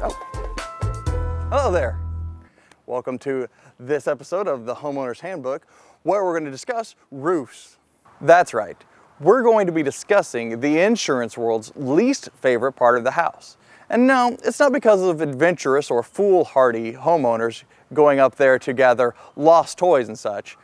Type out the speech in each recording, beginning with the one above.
Hello there. Welcome to this episode of the Homeowner's Handbook, where we're going to discuss roofs. That's right. We're going to be discussing the insurance world's least favorite part of the house. And no, it's not because of adventurous or foolhardy homeowners going up there to gather lost toys and such,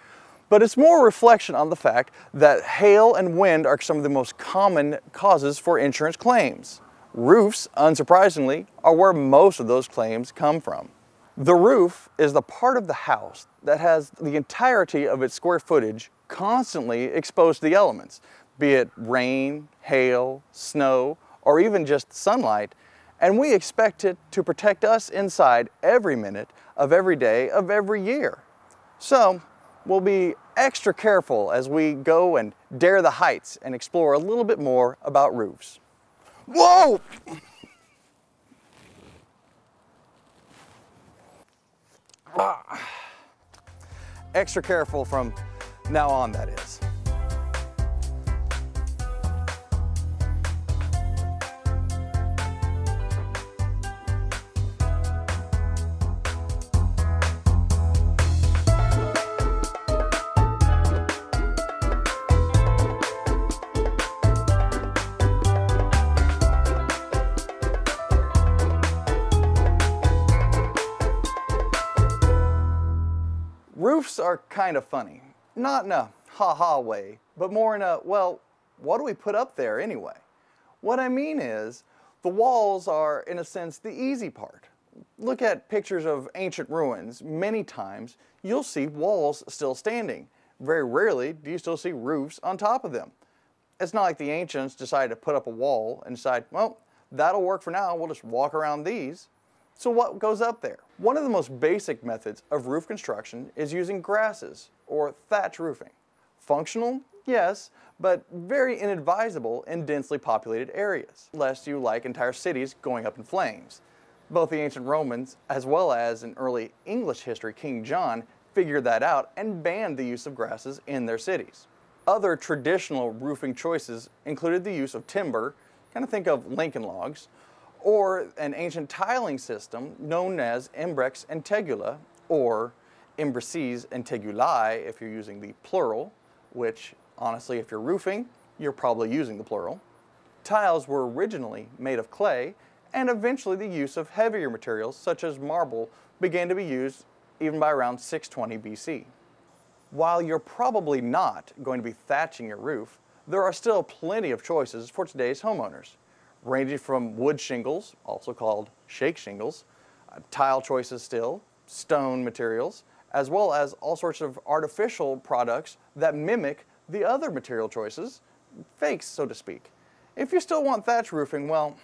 but it's more a reflection on the fact that hail and wind are some of the most common causes for insurance claims. Roofs, unsurprisingly, are where most of those claims come from. The roof is the part of the house that has the entirety of its square footage constantly exposed to the elements, be it rain, hail, snow, or even just sunlight, and we expect it to protect us inside every minute of every day of every year. So, we'll be extra careful as we go and dare the heights and explore a little bit more about roofs. Whoa! Extra careful from now on, that is. Roofs are kind of funny. Not in a ha-ha way, but more in a, well, what do we put up there anyway? What I mean is, the walls are, in a sense, the easy part. Look at pictures of ancient ruins. Many times, you'll see walls still standing. Very rarely do you still see roofs on top of them. It's not like the ancients decided to put up a wall and decide, well, that'll work for now, we'll just walk around these. So what goes up there? One of the most basic methods of roof construction is using grasses or thatch roofing. Functional? Yes, but very inadvisable in densely populated areas, lest you like entire cities going up in flames. Both the ancient Romans, as well as in early English history, King John, figured that out and banned the use of grasses in their cities. Other traditional roofing choices included the use of timber, kind of think of Lincoln logs, or an ancient tiling system known as imbrex and tegula, or imbrices and tegulae if you're using the plural, which honestly, if you're roofing, you're probably using the plural. Tiles were originally made of clay, and eventually the use of heavier materials such as marble began to be used even by around 620 BC. While you're probably not going to be thatching your roof, there are still plenty of choices for today's homeowners, ranging from wood shingles, also called shake shingles, tile choices still, stone materials, as well as all sorts of artificial products that mimic the other material choices, fakes so to speak. If you still want thatch roofing, well,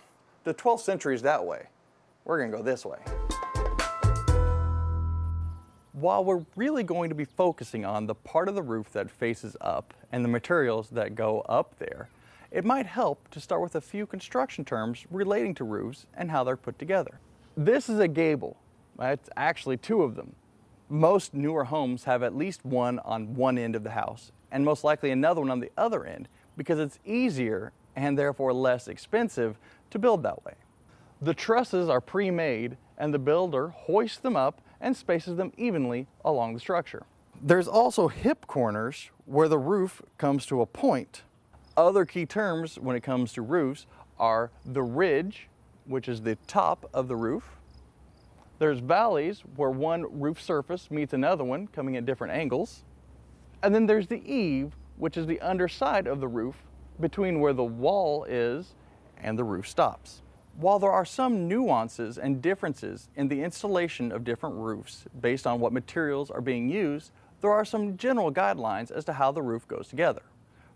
the 12th century is that way. We're going to go this way. While we're really going to be focusing on the part of the roof that faces up and the materials that go up there, it might help to start with a few construction terms relating to roofs and how they're put together. This is a gable. It's actually two of them. Most newer homes have at least one on one end of the house, and most likely another one on the other end, because it's easier and therefore less expensive to build that way. The trusses are pre-made, and the builder hoists them up and spaces them evenly along the structure. There's also hip corners where the roof comes to a point. Other key terms when it comes to roofs are the ridge, which is the top of the roof. There's valleys where one roof surface meets another one coming at different angles. And then there's the eave, which is the underside of the roof between where the wall is and the roof stops. While there are some nuances and differences in the installation of different roofs based on what materials are being used, there are some general guidelines as to how the roof goes together.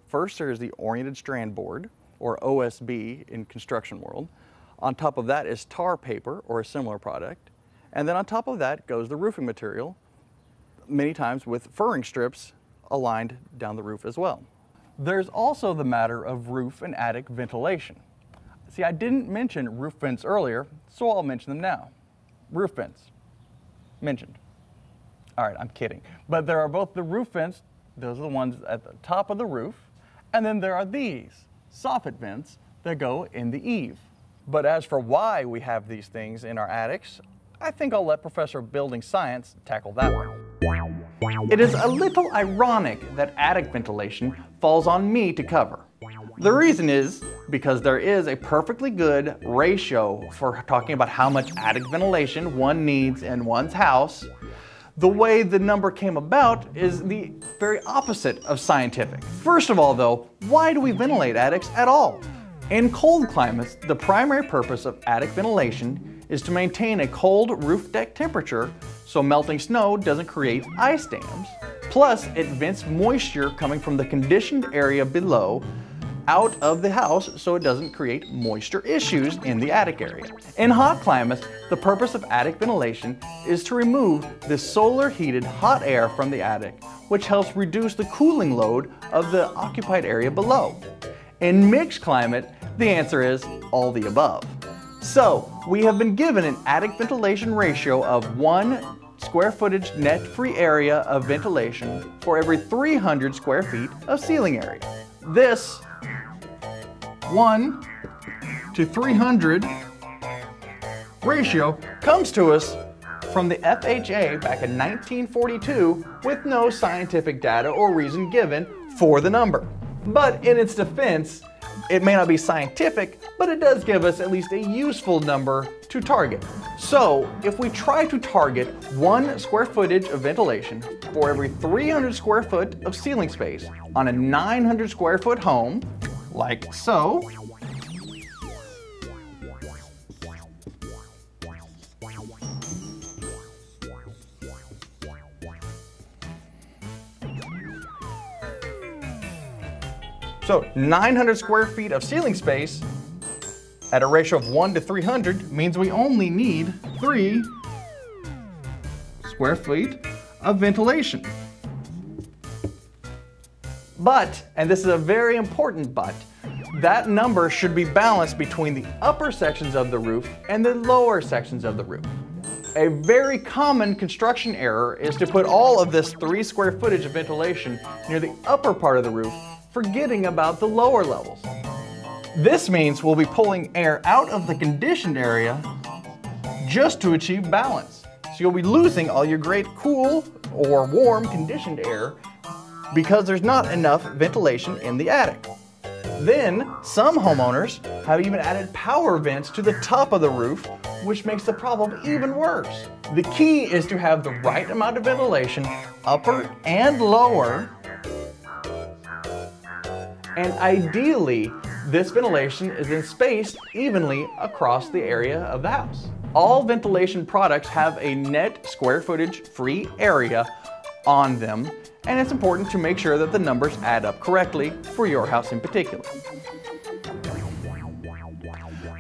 First, there is the oriented strand board, or OSB in construction world. On top of that is tar paper, or a similar product. And then on top of that goes the roofing material, many times with furring strips aligned down the roof as well. There's also the matter of roof and attic ventilation. See, I didn't mention roof vents earlier, so I'll mention them now. Roof vents, mentioned. All right, I'm kidding. But there are both the roof vents, those are the ones at the top of the roof, and then there are these soffit vents that go in the eave. But as for why we have these things in our attics, I think I'll let Professor of Building Science tackle that one. It is a little ironic that attic ventilation falls on me to cover. The reason is because there is a perfectly good ratio for talking about how much attic ventilation one needs in one's house. The way the number came about is the very opposite of scientific. First of all though, why do we ventilate attics at all? In cold climates, the primary purpose of attic ventilation is to maintain a cold roof deck temperature so melting snow doesn't create ice dams. Plus, it vents moisture coming from the conditioned area below out of the house so it doesn't create moisture issues in the attic area. In hot climates, the purpose of attic ventilation is to remove the solar heated hot air from the attic, which helps reduce the cooling load of the occupied area below. In mixed climate, the answer is all the above. So, we have been given an attic ventilation ratio of 1 square footage net free area of ventilation for every 300 square feet of ceiling area. This 1 to 300 ratio comes to us from the FHA back in 1942 with no scientific data or reason given for the number. But in its defense, it may not be scientific, but it does give us at least a useful number to target. So if we try to target 1 square footage of ventilation for every 300 square foot of ceiling space on a 900 square foot home, like so, so 900 square feet of ceiling space at a ratio of 1 to 300 means we only need 3 square feet of ventilation. But, and this is a very important but, that number should be balanced between the upper sections of the roof and the lower sections of the roof. A very common construction error is to put all of this 3 square footage of ventilation near the upper part of the roof, forgetting about the lower levels. This means we'll be pulling air out of the conditioned area just to achieve balance. So you'll be losing all your great cool or warm conditioned air because there's not enough ventilation in the attic. Then, some homeowners have even added power vents to the top of the roof, which makes the problem even worse. The key is to have the right amount of ventilation, upper and lower, and ideally, this ventilation is then spaced evenly across the area of the house. All ventilation products have a net square footage free area on them, and it's important to make sure that the numbers add up correctly for your house in particular.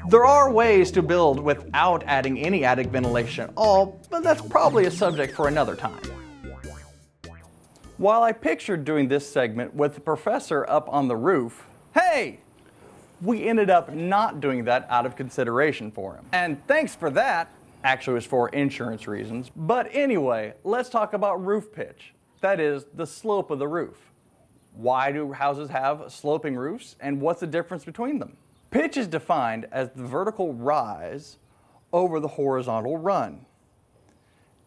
There are ways to build without adding any attic ventilation at all, but that's probably a subject for another time. While I pictured doing this segment with the professor up on the roof, hey! We ended up not doing that out of consideration for him. And thanks for that. Actually, it was for insurance reasons. But anyway, let's talk about roof pitch. That is, the slope of the roof. Why do houses have sloping roofs, and what's the difference between them? Pitch is defined as the vertical rise over the horizontal run.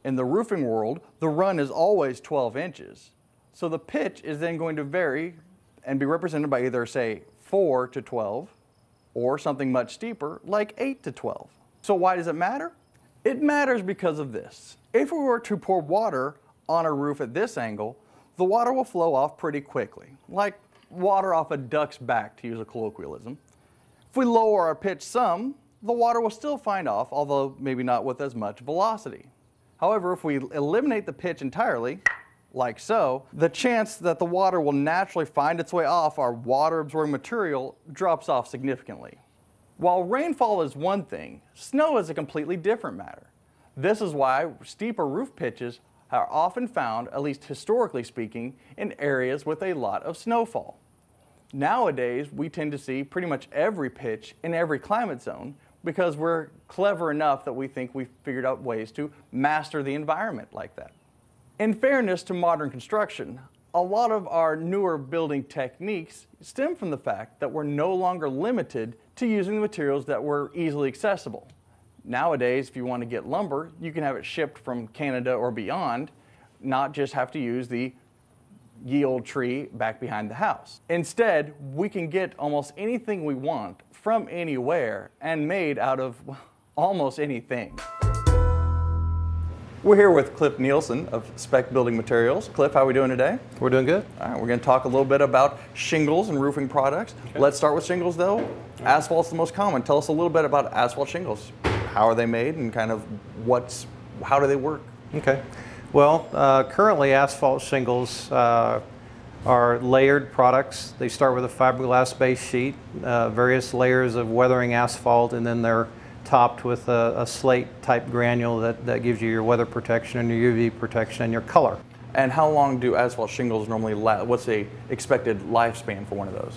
In the roofing world, the run is always 12 inches. So the pitch is then going to vary and be represented by either, say, 4 to 12, or something much steeper like 8 to 12. So why does it matter? It matters because of this. If we were to pour water on a roof at this angle, the water will flow off pretty quickly, like water off a duck's back, to use a colloquialism. If we lower our pitch some, the water will still find off, although maybe not with as much velocity. However, if we eliminate the pitch entirely, like so, the chance that the water will naturally find its way off our water-absorbing material drops off significantly. While rainfall is one thing, snow is a completely different matter. This is why steeper roof pitches are often found, at least historically speaking, in areas with a lot of snowfall. Nowadays, we tend to see pretty much every pitch in every climate zone because we're clever enough that we think we've figured out ways to master the environment like that. In fairness to modern construction, a lot of our newer building techniques stem from the fact that we're no longer limited to using the materials that were easily accessible. Nowadays, if you want to get lumber, you can have it shipped from Canada or beyond, not just have to use the ye old tree back behind the house. Instead, we can get almost anything we want from anywhere and made out of almost anything. We're here with Cliff Nielsen of Spec Building Materials. Cliff, how are we doing today? We're doing good. All right, we're going to talk a little bit about shingles and roofing products. Okay. Let's start with shingles though. Asphalt's the most common. Tell us a little bit about asphalt shingles. How are they made and kind of how do they work? Okay. Well, currently asphalt shingles are layered products. They start with a fiberglass base sheet, various layers of weathering asphalt, and then they're topped with a slate type granule that gives you your weather protection and your UV protection and your color. And how long do asphalt shingles normally last? What's the expected lifespan for one of those?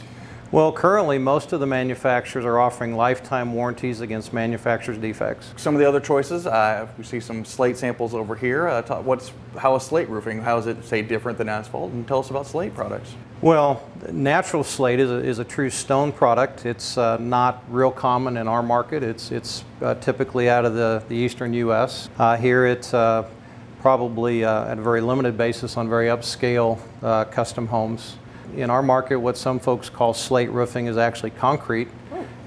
Well, currently most of the manufacturers are offering lifetime warranties against manufacturer's defects. Some of the other choices, we see some slate samples over here. How is slate roofing? How is it, say, different than asphalt? And tell us about slate products. Well, natural slate is a true stone product. It's not real common in our market. It's typically out of the eastern U.S. Here it's probably at a very limited basis on very upscale custom homes. In our market, what some folks call slate roofing is actually concrete.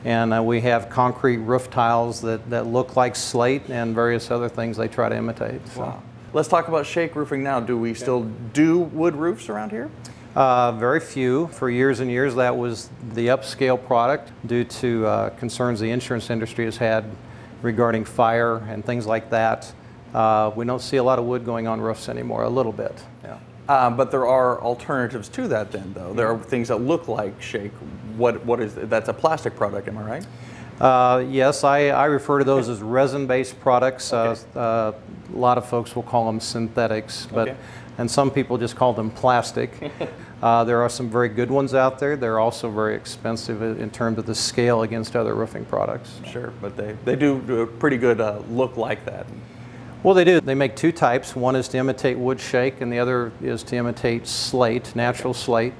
And we have concrete roof tiles that look like slate and various other things they try to imitate. So. Wow. Let's talk about shake roofing now. Do we still do wood roofs around here? Very few. For years and years that was the upscale product due to concerns the insurance industry has had regarding fire and things like that. We don't see a lot of wood going on roofs anymore, a little bit. Yeah. But there are alternatives to that then though. There are things that look like shake. What is that's a plastic product, am I right? Yes, I refer to those as resin-based products. Okay. A lot of folks will call them synthetics, Okay. And some people just call them plastic. There are some very good ones out there. They're also very expensive in terms of the scale against other roofing products. Sure, but they do a pretty good look like that. Well, they do. They make two types. One is to imitate wood shake, and the other is to imitate slate, natural slate.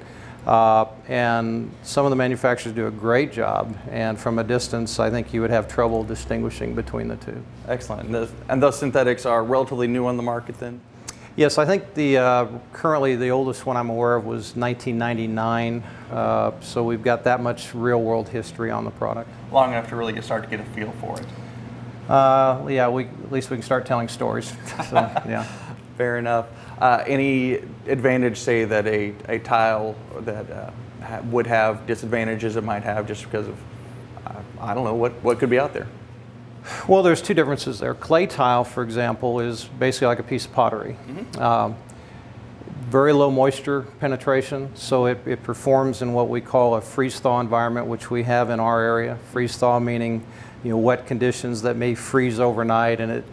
And some of the manufacturers do a great job, and from a distance I think you would have trouble distinguishing between the two. Excellent. And those synthetics are relatively new on the market then? Yes, I think currently the oldest one I'm aware of was 1999, so we've got that much real-world history on the product. Long enough to really start to get a feel for it. Yeah, at least we can start telling stories. So, yeah. Fair enough. Any advantage, say, that a tile that would have disadvantages it might have just because of, I don't know, what could be out there? Well, there's two differences there. Clay tile, for example, is basically like a piece of pottery. Mm-hmm. Very low moisture penetration, so it performs in what we call a freeze-thaw environment, which we have in our area. Freeze-thaw meaning, wet conditions that may freeze overnight, and it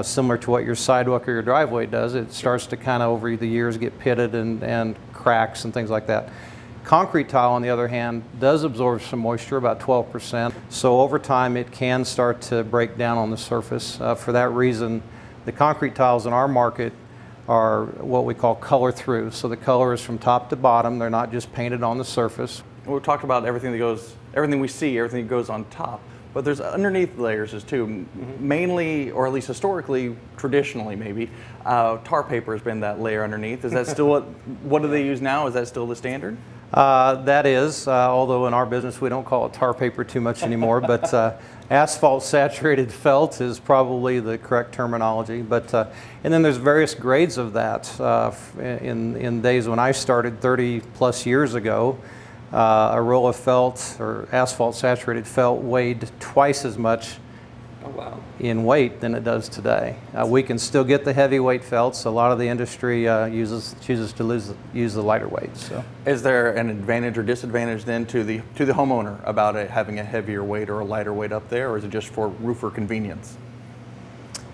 similar to what your sidewalk or your driveway does, it starts to kind of over the years get pitted and cracks and things like that. Concrete tile, on the other hand, does absorb some moisture, about 12%. So over time, it can start to break down on the surface. For that reason, the concrete tiles in our market are what we call color through. So the color is from top to bottom. They're not just painted on the surface. We've talked about everything we see, everything that goes on top. But there's underneath layers too. Mm-hmm. Mainly, or at least historically, traditionally maybe, tar paper has been that layer underneath. Is that still what do they use now? Is that still the standard? That is, although in our business we don't call it tar paper too much anymore, but asphalt saturated felt is probably the correct terminology. But and then there's various grades of that. In days when I started 30 plus years ago, a roll of felt or asphalt saturated felt weighed twice as much in weight than it does today. We can still get the heavyweight felts. A lot of the industry chooses to use the lighter weights. So. Is there an advantage or disadvantage then to the homeowner about having a heavier weight or a lighter weight up there, or is it just for roofer convenience?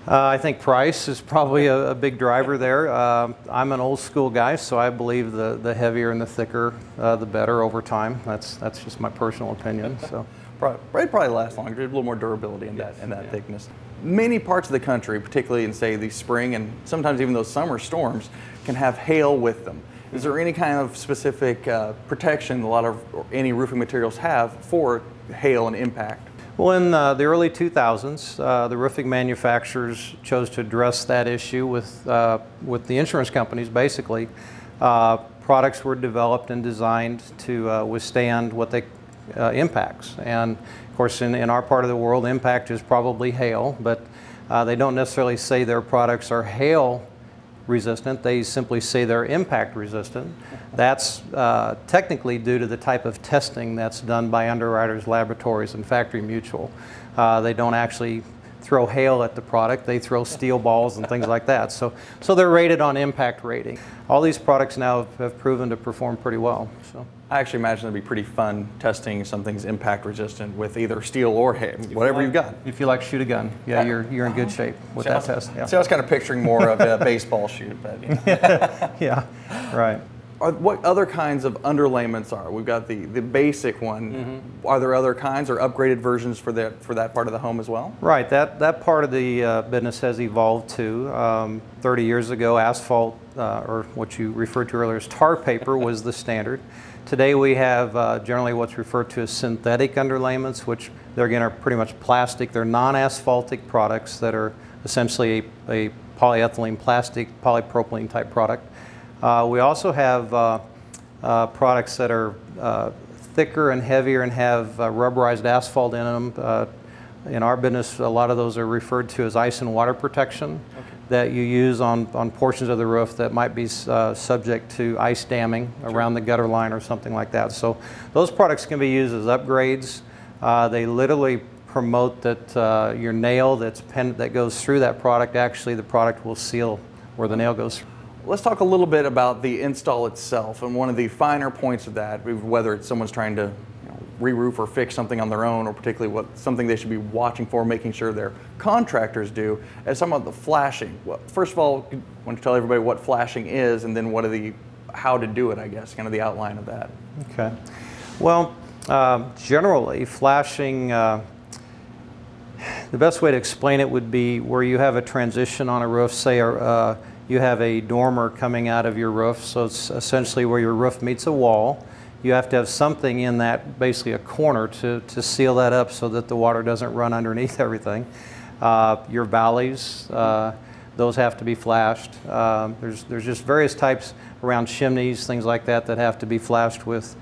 I think price is probably a big driver there. I'm an old school guy, so I believe the heavier and the thicker, the better over time. That's just my personal opinion. So. Probably lasts longer. There's a little more durability in that thickness. Many parts of the country, particularly in say the spring and sometimes even those summer storms, can have hail with them. Is there any kind of specific protection any roofing materials have for hail and impact? Well, in the early 2000s, the roofing manufacturers chose to address that issue with the insurance companies, basically. Products were developed and designed to withstand what they impacts. And of course, in our part of the world, impact is probably hail, but they don't necessarily say their products are hail resistant. They simply say they're impact resistant. That's technically due to the type of testing that's done by Underwriters Laboratories and Factory Mutual. They don't actually throw hail at the product, they throw steel balls and things like that. So they're rated on impact rating. All these products now have proven to perform pretty well. So I actually imagine it'd be pretty fun testing something's impact resistant with either steel or hail, whatever you've got. If you like shoot a gun, yeah, you're in good shape with that test. Yeah. So I was kind of picturing more of a baseball shoot, but yeah, right. What other kinds of underlayments are? We've got the basic one. Are there other kinds or upgraded versions for that part of the home as well? Right, that part of the business has evolved too. 30 years ago, asphalt, or what you referred to earlier as tar paper, was the standard. Today we have generally what's referred to as synthetic underlayments, which they're again are pretty much plastic. They're non-asphaltic products that are essentially a polyethylene plastic, polypropylene type product. We also have products that are thicker and heavier and have rubberized asphalt in them. In our business, a lot of those are referred to as ice and water protection that you use on portions of the roof that might be subject to ice damming around the gutter line or something like that. So those products can be used as upgrades. They literally promote that your nail that goes through that product, actually the product will seal where the nail goes through. Let's talk a little bit about the install itself, and one of the finer points of that, whether it's someone's trying to re-roof or fix something on their own, or particularly something they should be watching for, making sure their contractors do, is talking about the flashing. Well, first of all, I want to tell everybody what flashing is, and then how to do it, I guess, kind of the outline of that. Okay. Well, generally, flashing, the best way to explain it would be where you have a transition on a roof, say you have a dormer coming out of your roof, so it's essentially where your roof meets a wall. You have to have something in that, basically a corner, to seal that up so that the water doesn't run underneath everything. Your valleys, those have to be flashed. There's just various types around chimneys, things like that have to be flashed with,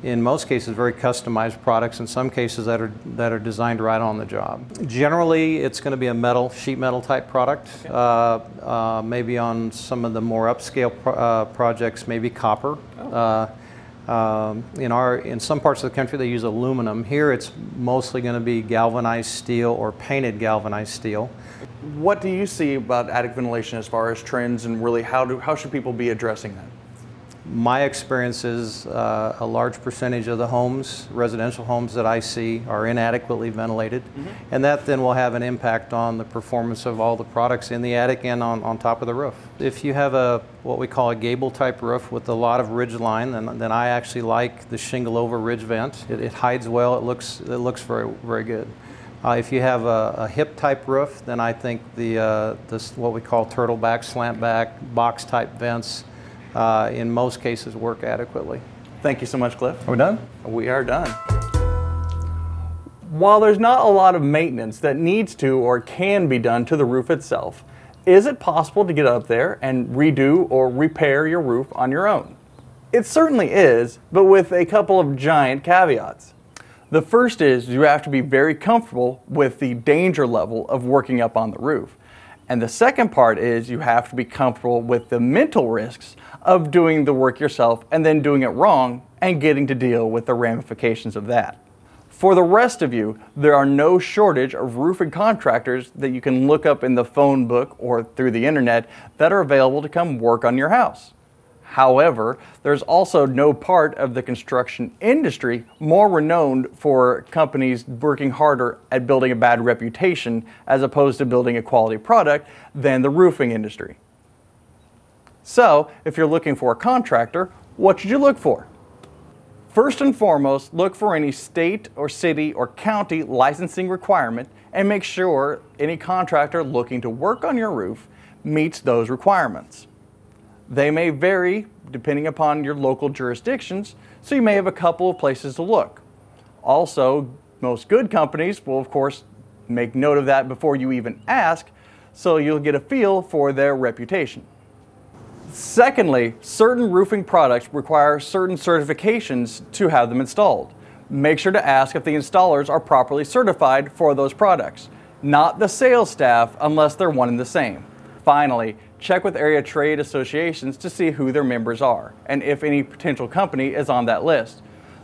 in most cases, very customized products, in some cases that are designed right on the job. Generally, it's going to be a sheet metal type product. Maybe on some of the more upscale projects, maybe copper. In some parts of the country, they use aluminum. Here, it's mostly going to be galvanized steel or painted galvanized steel. What do you see about attic ventilation as far as trends, and really how should people be addressing that? My experience is a large percentage of the homes, residential homes that I see, are inadequately ventilated, and that then will have an impact on the performance of all the products in the attic and on top of the roof. If you have what we call a gable type roof with a lot of ridge line, then I actually like the shingle over ridge vent. It hides well, it looks very, very good. If you have a hip type roof, then I think what we call turtle back, slant back, box type vents in most cases work adequately. Thank you so much, Cliff. Are we done? We are done. While there's not a lot of maintenance that needs to or can be done to the roof itself, is it possible to get up there and redo or repair your roof on your own? It certainly is, but with a couple of giant caveats. The first is you have to be very comfortable with the danger level of working up on the roof. And the second part is you have to be comfortable with the mental risks of doing the work yourself and then doing it wrong and getting to deal with the ramifications of that. For the rest of you, there are no shortage of roofing contractors that you can look up in the phone book or through the internet that are available to come work on your house. However, there's also no part of the construction industry more renowned for companies working harder at building a bad reputation as opposed to building a quality product than the roofing industry. So, if you're looking for a contractor, what should you look for? First and foremost, look for any state or city or county licensing requirement and make sure any contractor looking to work on your roof meets those requirements. They may vary depending upon your local jurisdictions, so you may have a couple of places to look. Also, most good companies will of course make note of that before you even ask, so you'll get a feel for their reputation. Secondly, certain roofing products require certain certifications to have them installed. Make sure to ask if the installers are properly certified for those products, not the sales staff unless they're one and the same. Finally, check with area trade associations to see who their members are and if any potential company is on that list.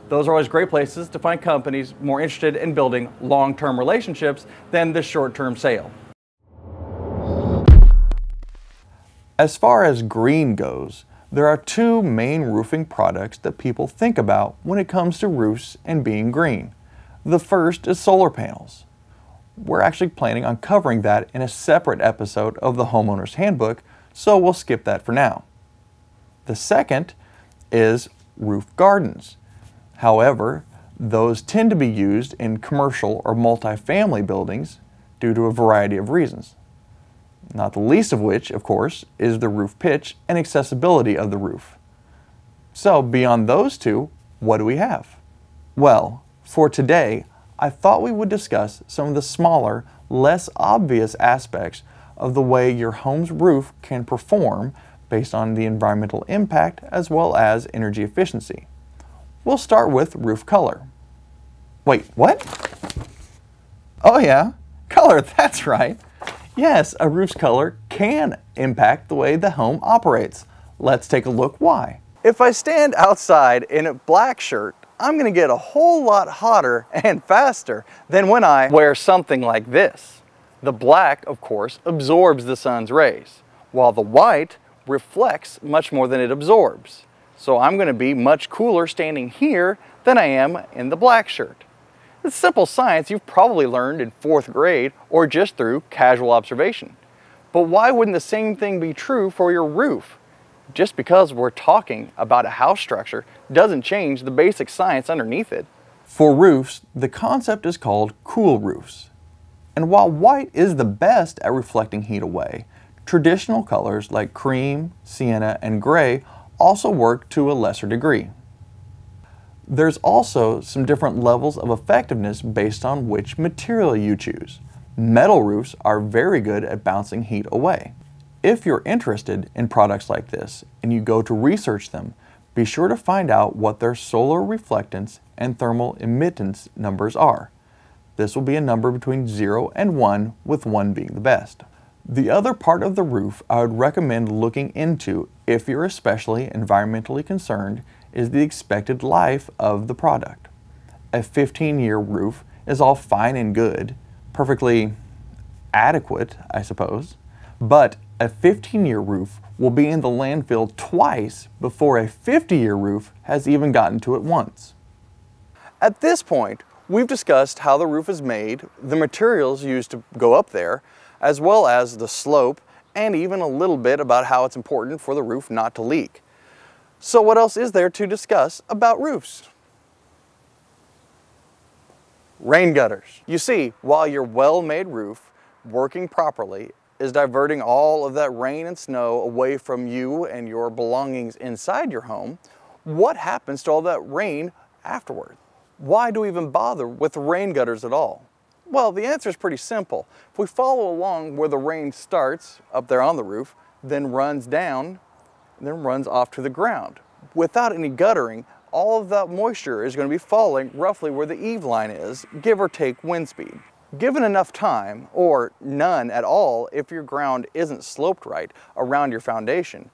Those are always great places to find companies more interested in building long-term relationships than the short-term sale. As far as green goes, there are two main roofing products that people think about when it comes to roofs and being green. The first is solar panels. We're actually planning on covering that in a separate episode of the Homeowner's Handbook, so we'll skip that for now. The second is roof gardens. However, those tend to be used in commercial or multifamily buildings due to a variety of reasons. Not the least of which, of course, is the roof pitch and accessibility of the roof. So beyond those two, what do we have? Well, for today, I thought we would discuss some of the smaller, less obvious aspects of the way your home's roof can perform based on the environmental impact as well as energy efficiency. We'll start with roof color. Wait, what? Oh yeah, color, that's right. Yes, a roof's color can impact the way the home operates. Let's take a look why. If I stand outside in a black shirt, I'm going to get a whole lot hotter and faster than when I wear something like this. The black, of course, absorbs the sun's rays, while the white reflects much more than it absorbs. So I'm going to be much cooler standing here than I am in the black shirt. It's simple science you've probably learned in 4th grade or just through casual observation. But why wouldn't the same thing be true for your roof? Just because we're talking about a house structure doesn't change the basic science underneath it. For roofs, the concept is called cool roofs. And while white is the best at reflecting heat away, traditional colors like cream, sienna, and gray also work to a lesser degree. There's also some different levels of effectiveness based on which material you choose. Metal roofs are very good at bouncing heat away. If you're interested in products like this and you go to research them, be sure to find out what their solar reflectance and thermal emittance numbers are. This will be a number between 0 and 1, with 1 being the best. The other part of the roof I would recommend looking into if you're especially environmentally concerned is the expected life of the product. A 15-year roof is all fine and good, perfectly adequate, I suppose, but a 15-year roof will be in the landfill twice before a 50-year roof has even gotten to it once. At this point, we've discussed how the roof is made, the materials used to go up there, as well as the slope, and even a little bit about how it's important for the roof not to leak. So what else is there to discuss about roofs? Rain gutters. You see, while your well-made roof, working properly, is diverting all of that rain and snow away from you and your belongings inside your home, what happens to all that rain afterward? Why do we even bother with rain gutters at all? Well, the answer is pretty simple. If we follow along where the rain starts, up there on the roof, then runs down, then runs off to the ground. Without any guttering, all of that moisture is going to be falling roughly where the eave line is, give or take wind speed. Given enough time, or none at all if your ground isn't sloped right around your foundation,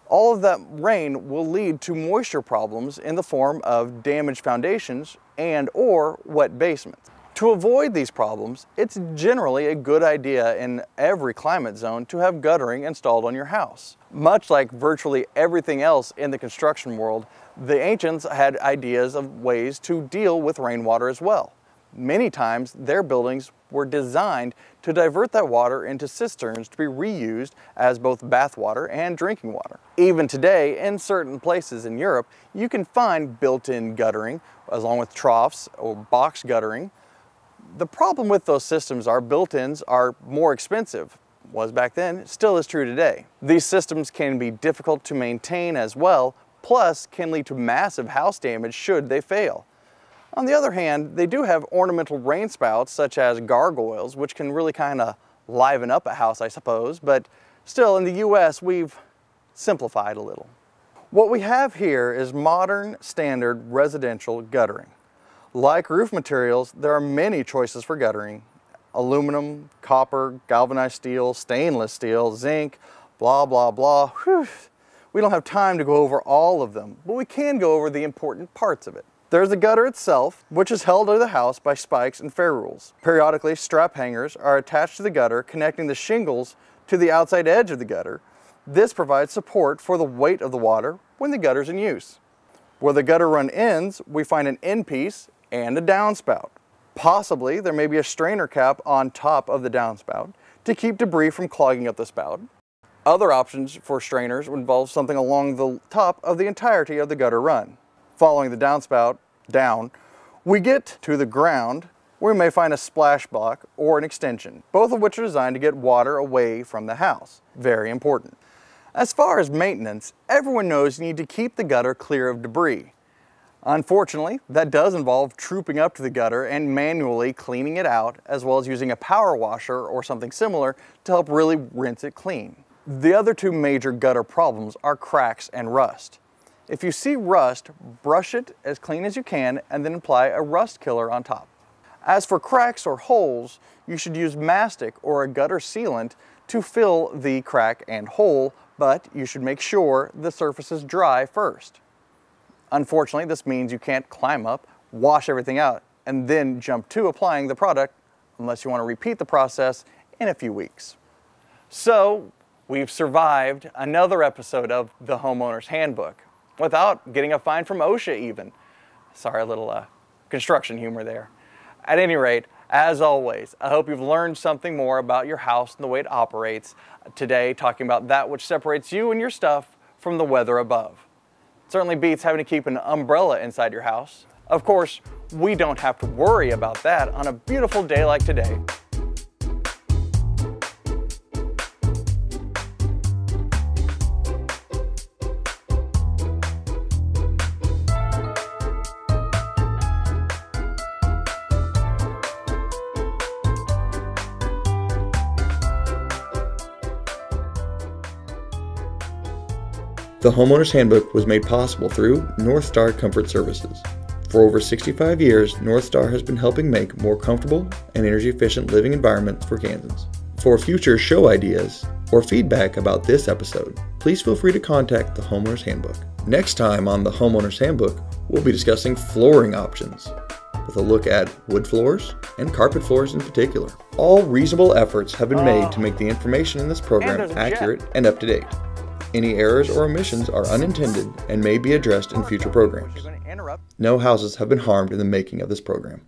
all of that rain will lead to moisture problems in the form of damaged foundations and/or wet basements. To avoid these problems, it's generally a good idea in every climate zone to have guttering installed on your house. Much like virtually everything else in the construction world, the ancients had ideas of ways to deal with rainwater as well. Many times, their buildings were designed to divert that water into cisterns to be reused as both bath water and drinking water. Even today, in certain places in Europe, you can find built-in guttering, along with troughs or box guttering. The problem with those systems are built-ins are more expensive. Was back then, still is true today. These systems can be difficult to maintain as well, plus can lead to massive house damage should they fail. On the other hand, they do have ornamental rain spouts such as gargoyles, which can really kind of liven up a house, I suppose, but still in the US we've simplified a little. What we have here is modern standard residential guttering. Like roof materials, there are many choices for guttering: aluminum, copper, galvanized steel, stainless steel, zinc, blah, blah, blah. Whew. We don't have time to go over all of them, but we can go over the important parts of it. There's the gutter itself, which is held over the house by spikes and ferrules. Periodically, strap hangers are attached to the gutter, connecting the shingles to the outside edge of the gutter. This provides support for the weight of the water when the gutter's in use. Where the gutter run ends, we find an end piece and a downspout. Possibly, there may be a strainer cap on top of the downspout to keep debris from clogging up the spout. Other options for strainers would involve something along the top of the entirety of the gutter run. Following the downspout down, we get to the ground where we may find a splash block or an extension, both of which are designed to get water away from the house. Very important. As far as maintenance, everyone knows you need to keep the gutter clear of debris. Unfortunately, that does involve trooping up to the gutter and manually cleaning it out, as well as using a power washer or something similar to help really rinse it clean. The other two major gutter problems are cracks and rust. If you see rust, brush it as clean as you can and then apply a rust killer on top. As for cracks or holes, you should use mastic or a gutter sealant to fill the crack and hole, but you should make sure the surface is dry first. Unfortunately, this means you can't climb up, wash everything out, and then jump to applying the product unless you want to repeat the process in a few weeks. So, we've survived another episode of the Homeowner's Handbook without getting a fine from OSHA even. Sorry, a little construction humor there. At any rate, as always, I hope you've learned something more about your house and the way it operates today, talking about that which separates you and your stuff from the weather above. It certainly beats having to keep an umbrella inside your house. Of course, we don't have to worry about that on a beautiful day like today. The Homeowner's Handbook was made possible through North Star Comfort Services. For over 65 years, North Star has been helping make more comfortable and energy-efficient living environments for Kansans. For future show ideas or feedback about this episode, please feel free to contact the Homeowner's Handbook. Next time on the Homeowner's Handbook, we'll be discussing flooring options, with a look at wood floors and carpet floors in particular. All reasonable efforts have been made to make the information in this program accurate and up to date. Any errors or omissions are unintended and may be addressed in future programs. No houses have been harmed in the making of this program.